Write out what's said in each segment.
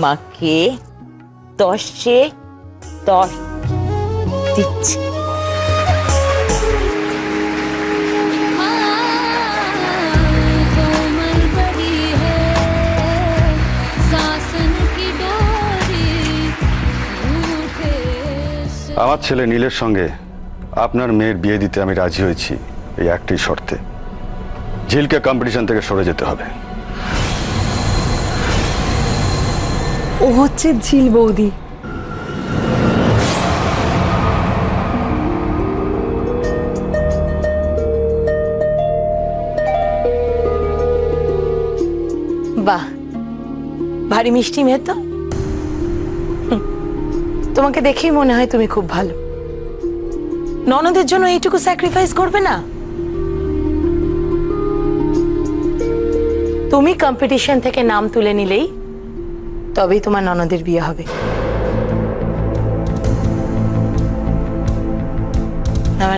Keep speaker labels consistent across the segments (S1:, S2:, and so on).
S1: তোমাকে 10-এ 10 দিচ্ছি।
S2: আমার ছেলে নীলের সঙ্গে আপনার মেয়ের বিয়ে দিতে আমি রাজি হয়েছি এই একটি শর্তে, ঝিলকে কম্পিটিশন থেকে সরে যেতে হবে।
S3: ও হচ্ছে ঝিল বৌদি।
S1: বাহ, ভারী মিষ্টি মেয়ে তো। তোমাকে দেখেই মনে হয় তুমি খুব ভালো। ননদের জন্য এইটুকু স্যাক্রিফাইস করবে না? তুমি কম্পিটিশন থেকে নাম তুলে নিলেই তবেই তোমার ননদের বিয়ে হবে।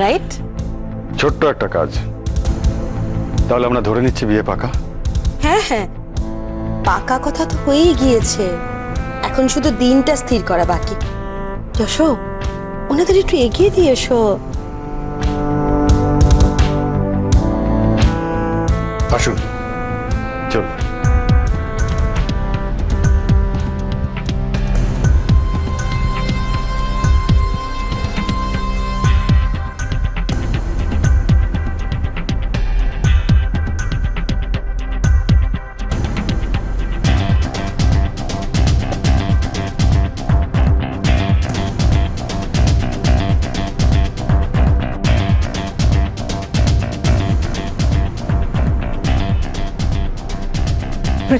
S1: রাইট?
S2: ছোট্ট একটা কাজ, তাহলে আমরা ধরে নিচ্ছি বিয়ে পাকা।
S4: হ্যাঁ হ্যাঁ, পাকা কথা তো হয়েই গিয়েছে, এখন শুধু দিনটা স্থির করা বাকি। যশো, ওনাদের একটু এগিয়ে দিয়ে এসো।
S2: আসুন, চল।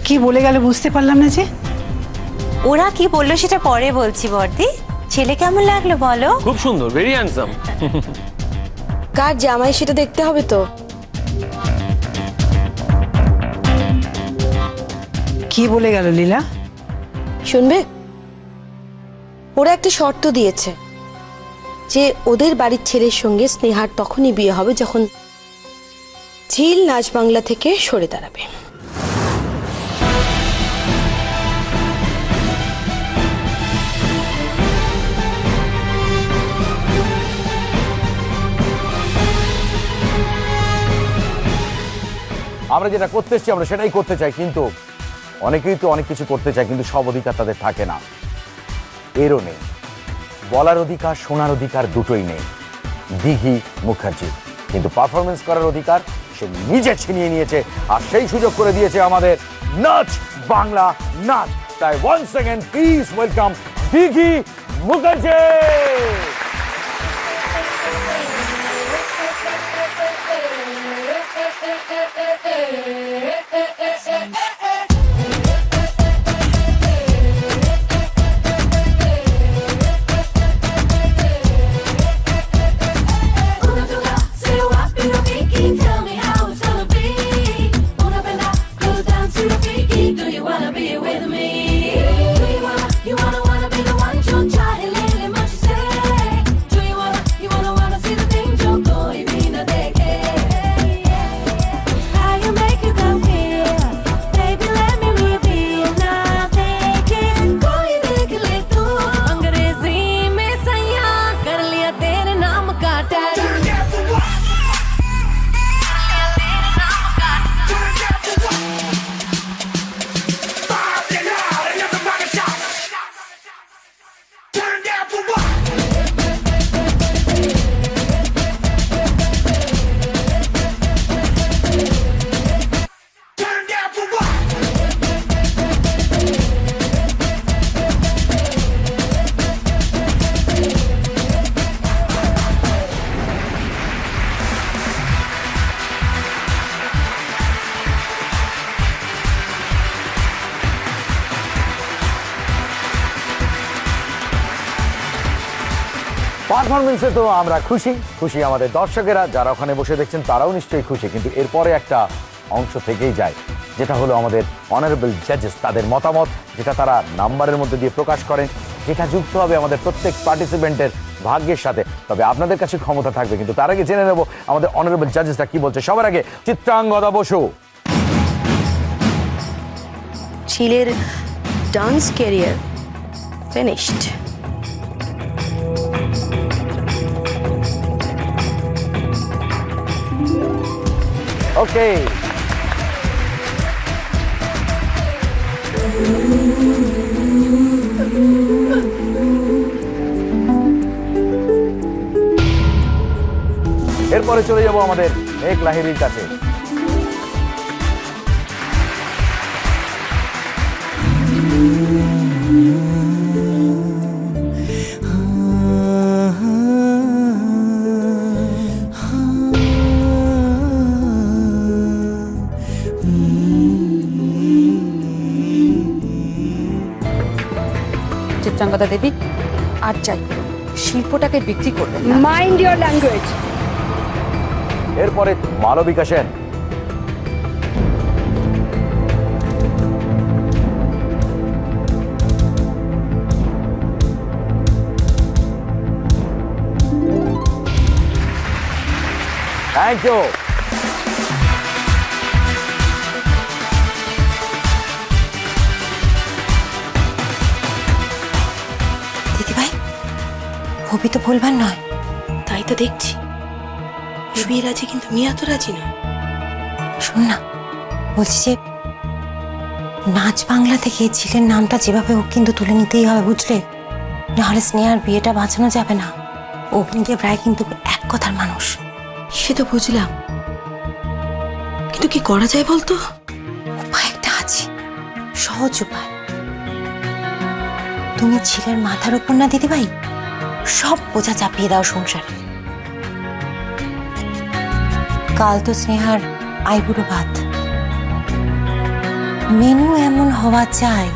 S3: কি বলে গেল বুঝতে পারলাম না যে।
S5: ওরা কি বললো সেটা পরে বলছি বর্দি। ছেলে কেমন লাগলো বলো?
S6: খুব সুন্দর, ভেরি হ্যান্ডসাম।
S4: কার জামাই সেটা দেখতে হবে তো।
S3: কি বলে গেল লীলা?
S4: শুনবে, ওরা একটা শর্ত দিয়েছে যে ওদের বাড়ির ছেলের সঙ্গে স্নেহার তখনই বিয়ে হবে যখন ঝিল নাচ বাংলা থেকে সরে দাঁড়াবে।
S7: আমরা যেটা করতে এসেছি আমরা সেটাই করতে চাই, কিন্তু অনেকেই তো অনেক কিছু করতে চায়, কিন্তু সব অধিকার তাদের থাকে না। এরও নেই, বলার অধিকার, শোনার অধিকার দুটোই নেই দিঘি মুখার্জি, কিন্তু পারফরমেন্স করার অধিকার সে নিজে ছিনিয়ে নিয়েছে, আর সেই সুযোগ করে দিয়েছে আমাদের নাচ বাংলা নাচ। তাই ওয়ান্স সেকেন্ড প্লিজ ওয়েলকাম দিঘি মুখার্জি। পারফরমেন্সে তো আমরা খুশি, খুশি আমাদের দর্শকেরা যারা ওখানে বসে দেখছেন তারাও নিশ্চয়ই খুশি, কিন্তু এরপরে একটা অংশ থেকেই যায়, যেটা হলো আমাদের অনারেবল জাজেস, তাদের মতামত যেটা তারা নাম্বারের মধ্যে দিয়ে প্রকাশ করেন, যেটা যুক্ত হবে আমাদের প্রত্যেক পার্টিসিপেন্টের ভাগ্যের সাথে। তবে আপনাদের কাছে ক্ষমতা থাকবে, কিন্তু তার আগে জেনে নেব আমাদের অনারেবল জাজেসরা কি বলছে। সবার আগে চিত্রাঙ্গদা বসু।
S5: ঝিলের
S4: ডান্স ক্যারিয়ার ফিনিশড।
S7: ওকে, এরপরে চলে যাব আমাদের মেঘ লাহিড়ীর কাছে।
S6: চিত্রাঙ্গদা দেবী, আর চাই শিল্পটাকে বিক্রি করবেন না।
S4: Mind your language.
S7: এরপরে মালবিকা সেন। Thank you.
S5: দিদিভাই, হবি তো ভুলবার নয়।
S4: তাই তো দেখছি, বিয়ে রাজি কিন্তু মিয়া তো রাজি না।
S5: শোন না, বলছি যে নাচ বাংলা থেকে ঝিলের নামটা যেভাবে হোক কিন্তু তুলে নিতেই হবে, বুঝলে? নাহলে স্নেহার বিয়েটা বাঁচানো যাবে না। অগ্নিদেব রায় কিন্তু এক কথার মানুষ।
S4: সে তো বুঝলাম, কিন্তু কি করা যায় বলতো?
S5: উপায় একটা আছে, সহজ উপায়। তুমি ঝিলের মাথার উপর না দিদিভাই সব বোঝা চাপিয়ে দাও সংসারে। কাল তো স্নেহার আইবুড়ো ভাত, মেনু এমন হওয়া চাই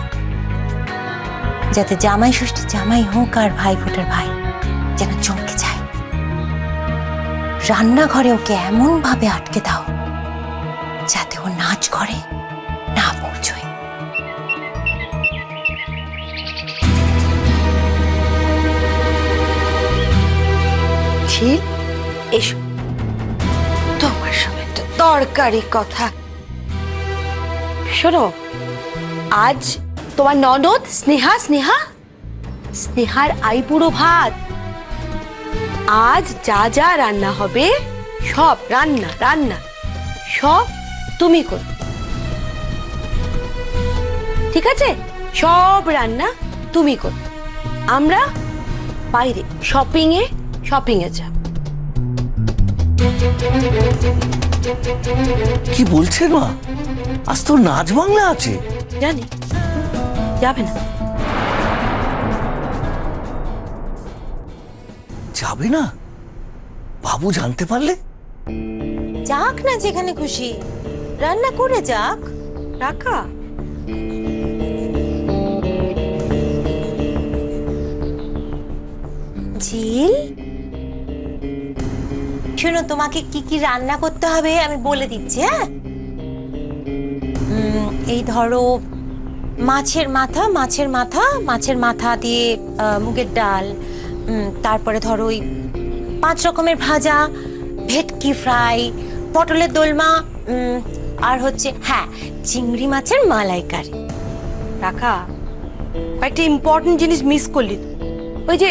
S5: যাতে জামাই ষষ্ঠী জামাই হোক আর ভাই ফোটার ভাই যেন চমকে যায়। রান্নাঘরে ওকে এমন ভাবে আটকে দাও যাতে ও নাচ করে না পৌঁছয়।
S4: ঝিল, এসো, তোমার সঙ্গে একটা দরকারি কথা। শোনো, আজ তোমার ননদ স্নেহার আইবুড়ো ভাত। আজ যা যা রান্না হবে সব রান্না সব তুমি করবে, ঠিক আছে? সব রান্না তুমি করবে। আমরা বাইরে শপিং এ যাব।
S8: কি বলছেন মা? আজ তো নাচ বাংলা আছে।
S4: জানি, যাবে না?
S8: যাবে না? বাবু জানতে পারলে?
S5: যাক না, যেখানে খুশি রান্না করে যাক।
S4: টাকা
S5: ঝিল, শোনো, তোমাকে কি কি রান্না করতে হবে আমি বলে দিচ্ছি। হ্যাঁ, এই ধরো মাছের মাথা দিয়ে মুগের ডাল, তারপরে ধরো ওই 5 রকমের ভাজা, ভেটকি ফ্রাই, পটলের দোলমা, আর হচ্ছে হ্যাঁ চিংড়ি মাছের মালাইকারি।
S4: টাকা একটা ইম্পর্টেন্ট জিনিস মিস করলি। ওই যে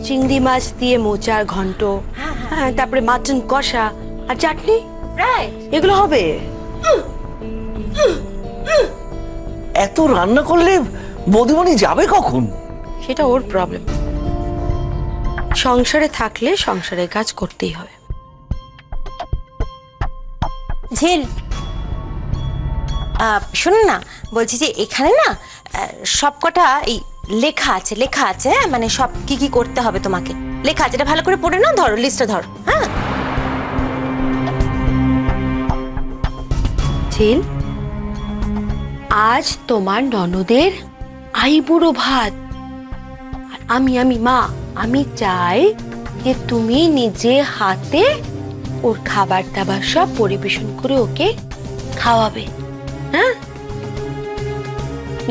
S4: চিংড়ি মাছ দিয়ে মোচার ঘন্ট, হ্যাঁ, তারপরে মাটন কষা আর চাটনি,
S5: রাইট,
S4: এগুলো হবে।
S8: এত রান্না করলে বৌদিমণি যাবে কখন?
S4: সেটা ওর প্রবলেম। সংসারে থাকলে সংসারের কাজ করতেই হবে।
S5: ঝিল, শোনো না, বলছি যে এখানে না সবকটা এই লেখা আছে, হ্যাঁ, মানে সব কি কি করতে হবে তোমাকে লেখা আছে। এটা ভালো করে পড়ে নাও, ধরো লিস্টটা ধরো। হ্যাঁ,
S4: ঝিল, আজ তোমার ননদের আইবুড়ো ভাত। আর আমি মা, আমি চাই যে তুমি নিজে হাতে ওর খাবার দাবার সব পরিবেশন করে ওকে খাওয়াবে। হ্যাঁ,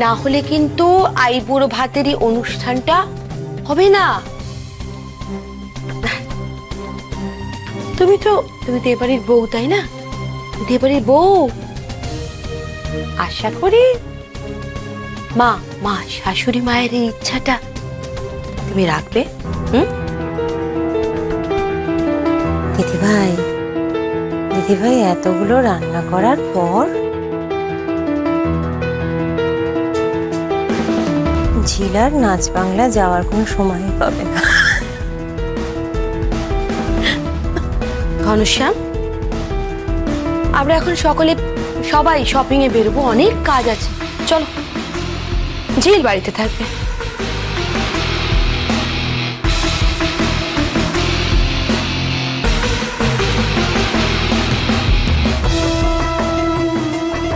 S4: না হলে কিন্তু আইবুড়ো ভাতেরই অনুষ্ঠানটা হবে না। তুমি তো এবারের বউ, তাই না? তুমি এবারের বউ, আশা করি মা মা শাশুড়ি মায়ের এই ইচ্ছাটা তুমি রাখবে?
S5: দিদিভাই, দিদিভাই এতগুলো রান্না করার পর ঝিলার নাচ বাংলা যাওয়ার কোনো সময়ই পাবে না।
S4: ঘনশ্যাম, আমরা এখন সবাই শপিং এ বেরোবো, অনেক কাজ আছে, চলো। ঝিল বাড়িতে থাকবে।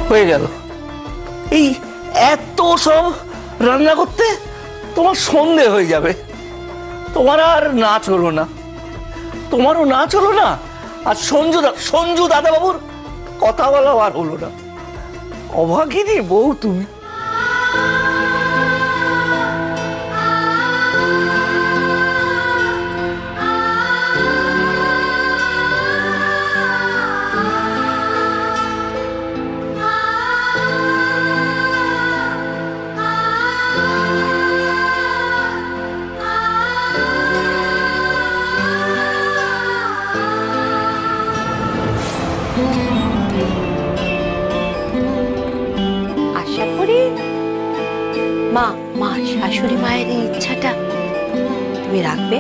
S8: হয়ে গেল। এই এত সব রান্না করতে তোমার সন্ধে হয়ে যাবে। তোমার আর নাচ হলো না, তোমারও নাচ হলো না, আর সঞ্জু দাদা বাবুর কথা বলা আর হলো না। অভাগিনী বউ তুমি।
S4: আশা করি মা শাশুড়ি মায়ের এই ইচ্ছাটা তুমি রাখবে।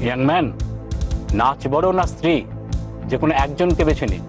S9: ইয়াং ম্যান, নাচ বড় না স্ত্রী, যে কোনো একজনকে বেছে নিন।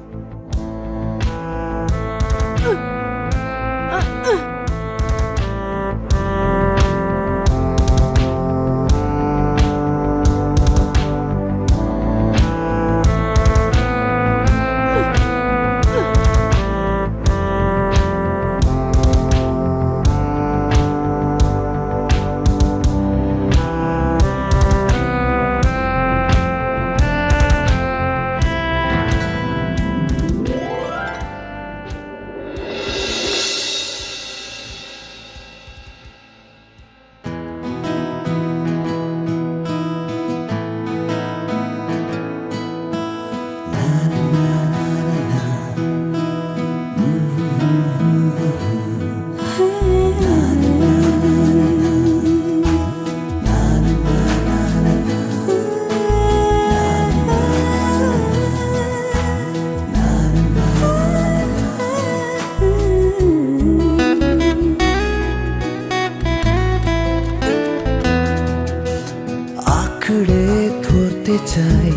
S10: আঁকড়ে ধরতে চাই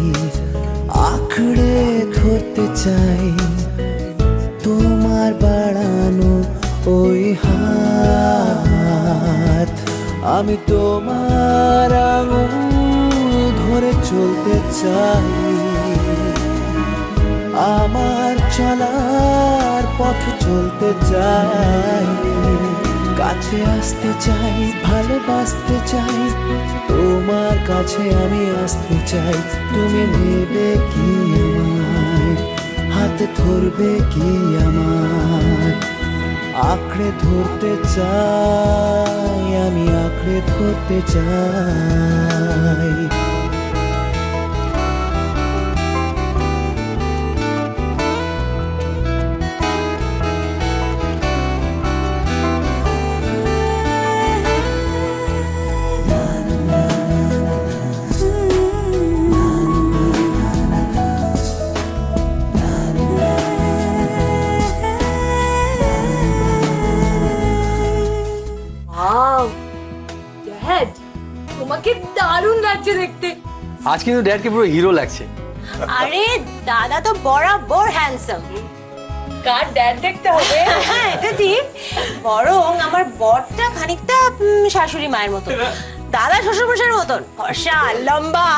S10: আঁকড়ে ধরতে চাই তোমার বাড়ানো ওই হাত, আমি তোমার আঙুল ধরে চলতে চাই, আমার চলার পথে চলতে চাই, কাছে আসতে চাই, ভালোবাসতে চাই, তোমার কাছে আমি আসতে চাই। তুমি নেবে কি আমায়, হাতে ধরবে কি আমায়, আঁকড়ে ধরতে চাই, আমি আঁকড়ে ধরতে চাই।
S6: তোমাকে দারুণ লাগছে দেখতে।
S8: আজ কিন্তু ড্যাডকে পুরো হিরো লাগছে।
S5: আরে দাদা তো বরাবর হ্যান্ডসাম।
S6: কার ড্যাড দেখতে হবে?
S5: হ্যাঁ এটা ঠিক, বরং আমার বরটা খানিকটা শাশুড়ি মায়ের মতো, দাদা শ্বশুরমশাইয়ের মতন ফর্সা লম্বা।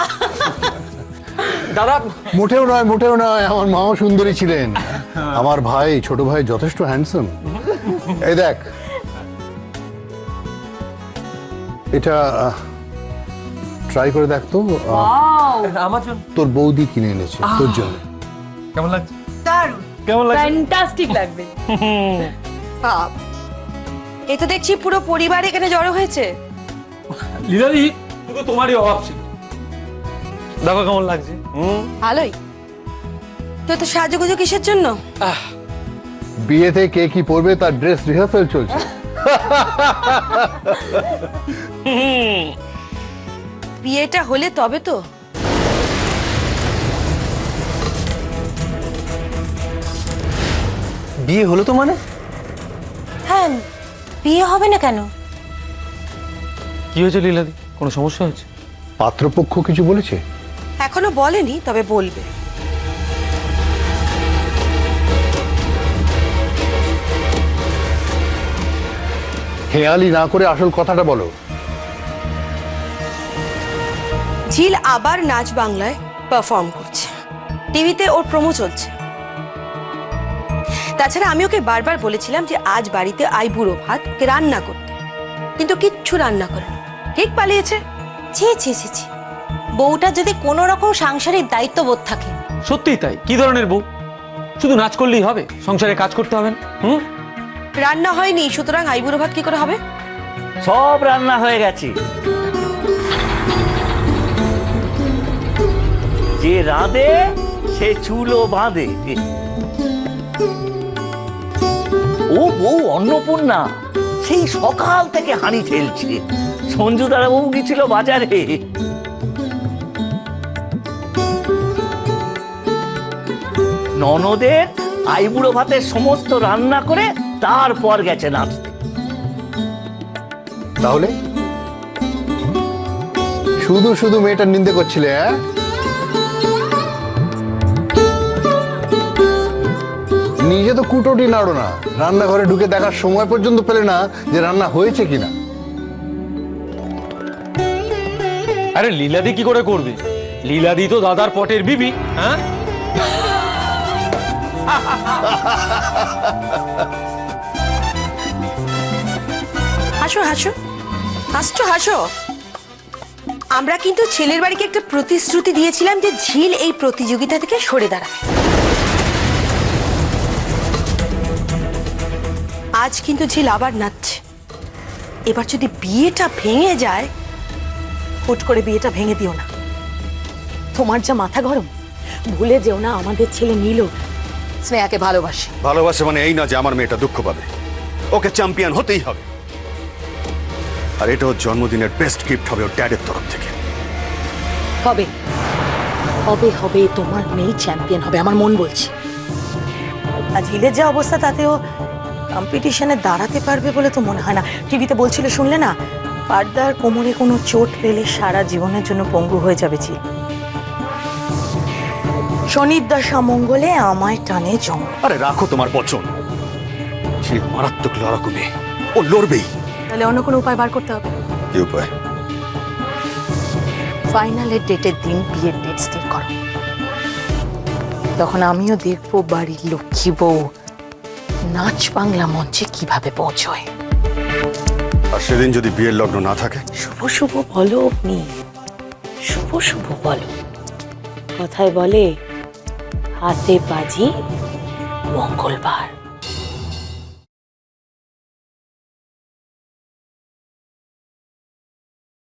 S8: দাদা
S11: মোটেও নয়, মোটেও নয়, আমার মাও সুন্দরী ছিলেন। আমার ভাই, ছোট ভাই যথেষ্ট হ্যান্ডসাম। এই দেখ, এটা ট্রাই করে দেখ তো।
S8: আমার জন্য
S11: তোর বৌদি কিনে এনেছে তোর জন্য।
S8: কেমন লাগছে?
S6: দারুণ,
S8: কেমন লাগছে?
S6: ফ্যান্টাস্টিক লাগবে।
S4: এ তো দেখছি পুরো পরিবার এখানে জড়ো হয়েছে।
S8: লীলাদি শুধু তোমারই অভাব ছিল। দেখো কেমন লাগছে।
S4: ভালোই তো। তো সাজুগুজু কিসের জন্য?
S11: বিয়েতে কে কি পরবে তার ড্রেস রিহার্সাল চলছে।
S4: বিয়েটা হলে তবে তো।
S8: বিয়ে হলো তো মানে?
S5: হ্যাঁ, বিয়ে হবে না কেন?
S8: কি হয়েছে লীলাদি, কোনো সমস্যা হয়েছে?
S11: পাত্রপক্ষ কিছু বলেছে?
S4: এখনো বলেনি, তবে বলবে।
S11: হেয়ালি না করে আসল কথাটা বলো।
S4: ঝিল আবার নাচ বাংলায় পারফর্ম করছে, টিভিতে ওর প্রোমো চলছে। তাছাড়া আমি ওকে বারবার বলেছিলাম যে আজ বাড়িতে আইবুড়ো ভাত ওকে রান্না করতে, কিন্তু কিচ্ছু রান্না করেনি, ঠিক পালিয়েছে।
S5: ছি ছি ছি ছি, বউটা যদি কোনো রকম সাংসারিক দায়িত্ববোধ থাকে।
S8: সত্যিই তাই। কি ধরনের বউ? শুধু নাচ করলেই হবে, সংসারে কাজ করতে হবে না?
S4: রান্না হয়নি, সুতরাং আইবুড়ো ভাত কি করে হবে?
S8: সব রান্না হয়ে গেছে।
S12: যে রাঁধে সে চুলো বাঁধে। ও বউ অন্নপূর্ণা সেই সকাল থেকে হাঁড়ি ঠেলছে। সঞ্জু দাদা বউ গেছিল বাজারে। ননদের আইবুড়ো ভাতের সমস্ত রান্না করে তারপর গেছে নাচতে।
S11: তাহলে শুধু শুধু মেয়েটার নিন্দে করছিলে? হ্যাঁ, নিজে তো কুটোটি নাড়ো না, রান্নাঘরে ঢুকে দেখার সময় পর্যন্ত পেলে না যে রান্না হয়েছে কিনা।
S8: আরে লীলাদি কি করে করবে? লীলাদি তো দাদার পটের বিবি। হ্যাঁ,
S4: হাসো হাসো, হাসছো হাসো। আমরা কিন্তু ছেলের বাড়িকে একটা প্রতিশ্রুতি দিয়েছিলাম যে ঝিল এই প্রতিযোগিতা থেকে সরে দাঁড়াবে। আজ কিন্তু ঝিল আবার নাচছে। এবার যদি বিয়েটা ভেঙে যায়, হুট করে বিয়েটা ভেঙে দিও না।
S1: তোমার যা মাথা গরম, ভুলে যেও না আমাদের ছেলে নীল স্নেহাকে ভালোবাসে।
S2: ভালোবাসে মানে এই না যে আমার মেয়েটা দুঃখ পাবে। ওকে চ্যাম্পিয়ন হতেই হবে, আর এটা ওর জন্মদিনের বেস্ট গিফট হবে ওর ড্যাডের তরফ থেকে।
S1: হবে হবে হবে, তোমার মেয়ে চ্যাম্পিয়ন হবে, আমার মন বলছে। আর ঝিলের যা অবস্থা, তাতেও কম্পিটিশনে দাঁড়াতে পারবে বলে তো মনে হয় না। টিভিতে বলছিল, শুনলে না? ফার্দার কোমরে কোনো চোট পেলে সারা জীবনের জন্য পঙ্গু হয়ে যাবে ঝিল। শনির দশা মঙ্গলে আমায় টানে জঙ্গল।
S2: আরে রাখো তোমার বচন। সে মারাত্মক লড়াকু মেয়ে, ও লড়বেই।
S1: তাহলে অন্য কোনো উপায় বার করতে হবে।
S2: কি উপায়?
S1: ফাইনালের ডেটের দিন বিয়ের ডেট স্থির করো। তখন আমিও দেখবো বাড়ির লক্ষ্মী বউ নাচ বাংলা মঞ্চে কিভাবে পৌঁছয়।
S2: আর সেদিন যদি বিয়ের লগ্ন না থাকে?
S1: শুভ শুভ বলো অগ্নি, শুভ শুভ বলো। কথায় বলে হাতে বাজি মঙ্গলবার।